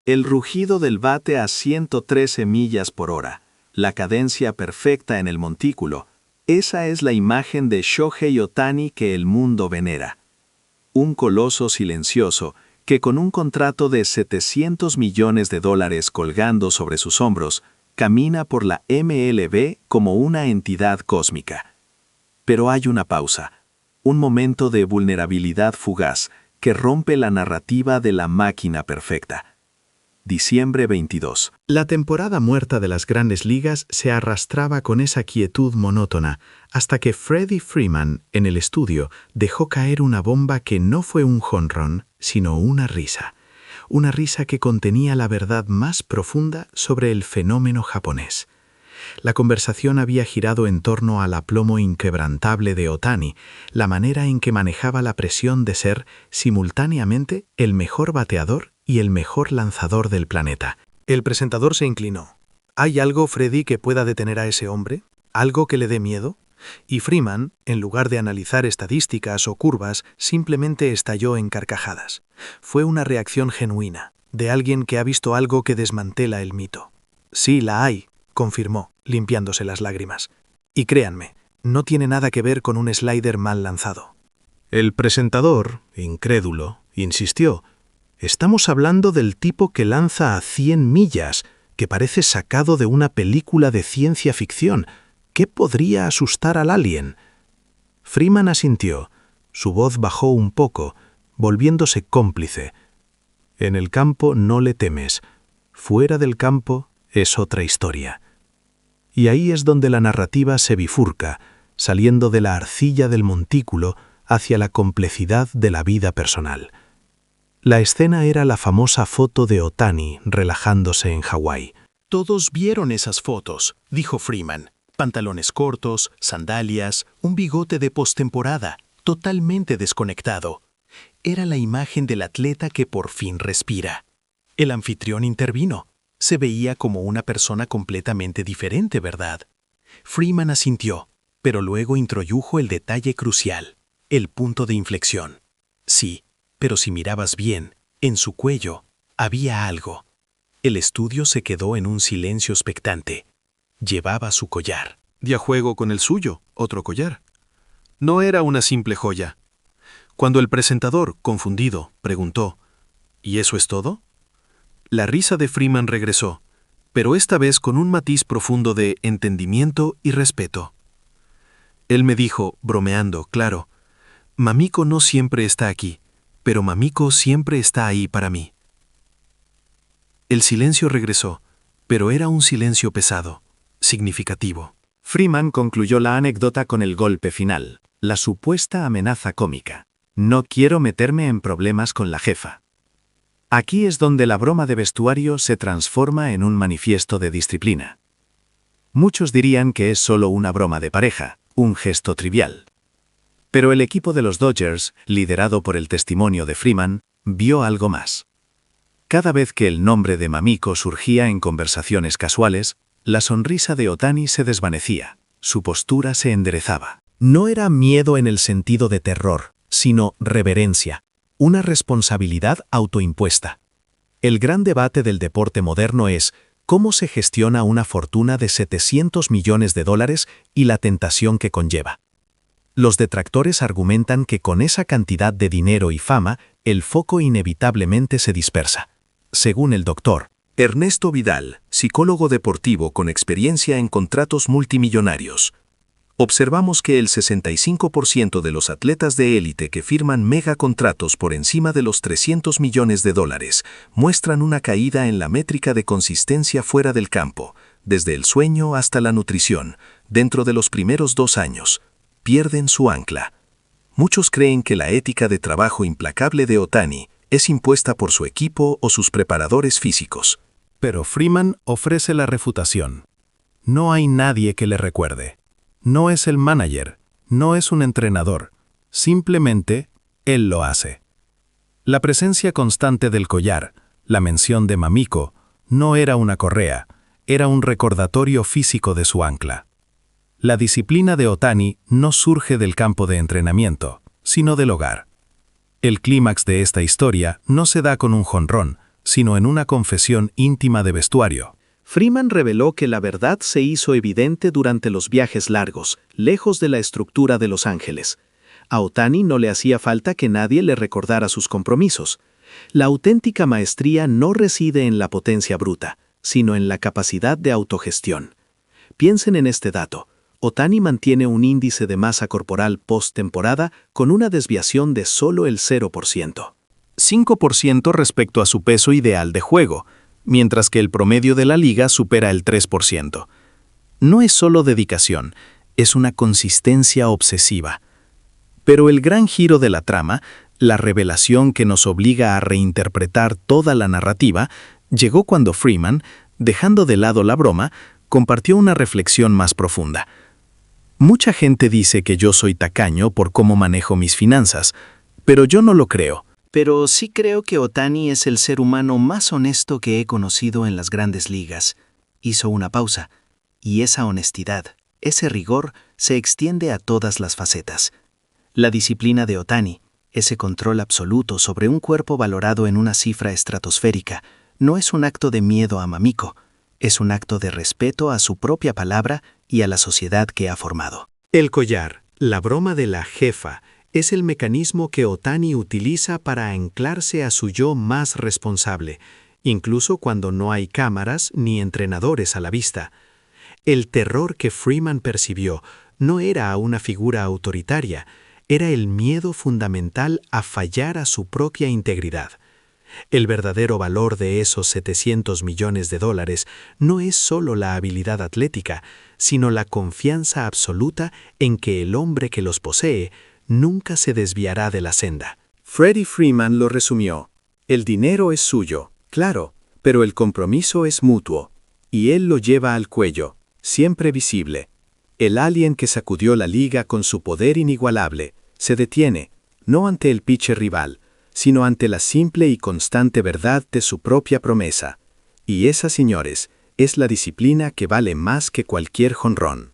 El rugido del bate a 113 millas por hora, la cadencia perfecta en el montículo, esa es la imagen de Shohei Ohtani que el mundo venera. Un coloso silencioso que con un contrato de $700 millones colgando sobre sus hombros, camina por la MLB como una entidad cósmica. Pero hay una pausa, un momento de vulnerabilidad fugaz que rompe la narrativa de la máquina perfecta. Diciembre 22. La temporada muerta de las Grandes Ligas se arrastraba con esa quietud monótona hasta que Freddie Freeman, en el estudio, dejó caer una bomba que no fue un jonrón, sino una risa. Una risa que contenía la verdad más profunda sobre el fenómeno japonés. La conversación había girado en torno al aplomo inquebrantable de Ohtani, la manera en que manejaba la presión de ser, simultáneamente, el mejor bateador y el mejor lanzador del planeta. El presentador se inclinó. ¿Hay algo, Freddy, que pueda detener a ese hombre? ¿Algo que le dé miedo? Y Freeman, en lugar de analizar estadísticas o curvas, simplemente estalló en carcajadas. Fue una reacción genuina, de alguien que ha visto algo que desmantela el mito. Sí, la hay, confirmó, limpiándose las lágrimas. Y créanme, no tiene nada que ver con un slider mal lanzado. El presentador, incrédulo, insistió. Estamos hablando del tipo que lanza a 100 millas, que parece sacado de una película de ciencia ficción. ¿Qué podría asustar al alien? Freeman asintió. Su voz bajó un poco, volviéndose cómplice. En el campo no le temes. Fuera del campo es otra historia. Y ahí es donde la narrativa se bifurca, saliendo de la arcilla del montículo hacia la complejidad de la vida personal. La escena era la famosa foto de Ohtani relajándose en Hawái. Todos vieron esas fotos, dijo Freeman. Pantalones cortos, sandalias, un bigote de postemporada, totalmente desconectado. Era la imagen del atleta que por fin respira. El anfitrión intervino. Se veía como una persona completamente diferente, ¿verdad? Freeman asintió, pero luego introdujo el detalle crucial, el punto de inflexión. Sí, pero si mirabas bien, en su cuello había algo. El estudio se quedó en un silencio expectante. Llevaba su collar. Di a juego con el suyo, otro collar. No era una simple joya. Cuando el presentador, confundido, preguntó, ¿y eso es todo? La risa de Freeman regresó, pero esta vez con un matiz profundo de entendimiento y respeto. Él me dijo, bromeando, claro, Mamiko no siempre está aquí, pero Mamiko siempre está ahí para mí. El silencio regresó, pero era un silencio pesado, significativo. Freeman concluyó la anécdota con el golpe final, la supuesta amenaza cómica. No quiero meterme en problemas con la jefa. Aquí es donde la broma de vestuario se transforma en un manifiesto de disciplina. Muchos dirían que es solo una broma de pareja, un gesto trivial. Pero el equipo de los Dodgers, liderado por el testimonio de Freeman, vio algo más. Cada vez que el nombre de Mamiko surgía en conversaciones casuales, la sonrisa de Ohtani se desvanecía, su postura se enderezaba. No era miedo en el sentido de terror, sino reverencia, una responsabilidad autoimpuesta. El gran debate del deporte moderno es cómo se gestiona una fortuna de $700 millones y la tentación que conlleva. Los detractores argumentan que con esa cantidad de dinero y fama, el foco inevitablemente se dispersa. Según el doctor Ernesto Vidal, psicólogo deportivo con experiencia en contratos multimillonarios, observamos que el 65% de los atletas de élite que firman megacontratos por encima de los $300 millones muestran una caída en la métrica de consistencia fuera del campo, desde el sueño hasta la nutrición, dentro de los primeros 2 años. Pierden su ancla. Muchos creen que la ética de trabajo implacable de Ohtani es impuesta por su equipo o sus preparadores físicos. Pero Freeman ofrece la refutación. No hay nadie que le recuerde. No es el manager, no es un entrenador. Simplemente, él lo hace. La presencia constante del collar, la mención de Mamiko, no era una correa, era un recordatorio físico de su ancla. La disciplina de Ohtani no surge del campo de entrenamiento, sino del hogar. El clímax de esta historia no se da con un jonrón, sino en una confesión íntima de vestuario. Freeman reveló que la verdad se hizo evidente durante los viajes largos, lejos de la estructura de Los Ángeles. A Otani no le hacía falta que nadie le recordara sus compromisos. La auténtica maestría no reside en la potencia bruta, sino en la capacidad de autogestión. Piensen en este dato. Otani mantiene un índice de masa corporal post-temporada con una desviación de solo el 0%. 5% respecto a su peso ideal de juego, mientras que el promedio de la liga supera el 3%. No es solo dedicación, es una consistencia obsesiva. Pero el gran giro de la trama, la revelación que nos obliga a reinterpretar toda la narrativa, llegó cuando Freeman, dejando de lado la broma, compartió una reflexión más profunda. Mucha gente dice que yo soy tacaño por cómo manejo mis finanzas, pero yo no lo creo. Pero sí creo que Otani es el ser humano más honesto que he conocido en las grandes ligas. Hizo una pausa, y esa honestidad, ese rigor, se extiende a todas las facetas. La disciplina de Otani, ese control absoluto sobre un cuerpo valorado en una cifra estratosférica, no es un acto de miedo a Mamiko, es un acto de respeto a su propia palabra y a la sociedad que ha formado. El collar, la broma de la jefa, es el mecanismo que Otani utiliza para anclarse a su yo más responsable, incluso cuando no hay cámaras ni entrenadores a la vista. El terror que Freeman percibió no era a una figura autoritaria, era el miedo fundamental a fallar a su propia integridad. El verdadero valor de esos $700 millones no es solo la habilidad atlética, sino la confianza absoluta en que el hombre que los posee nunca se desviará de la senda. Freddie Freeman lo resumió. El dinero es suyo, claro, pero el compromiso es mutuo, y él lo lleva al cuello, siempre visible. El alien que sacudió la liga con su poder inigualable se detiene, no ante el pitcher rival, sino ante la simple y constante verdad de su propia promesa. Y esa, señores, es la disciplina que vale más que cualquier jonrón.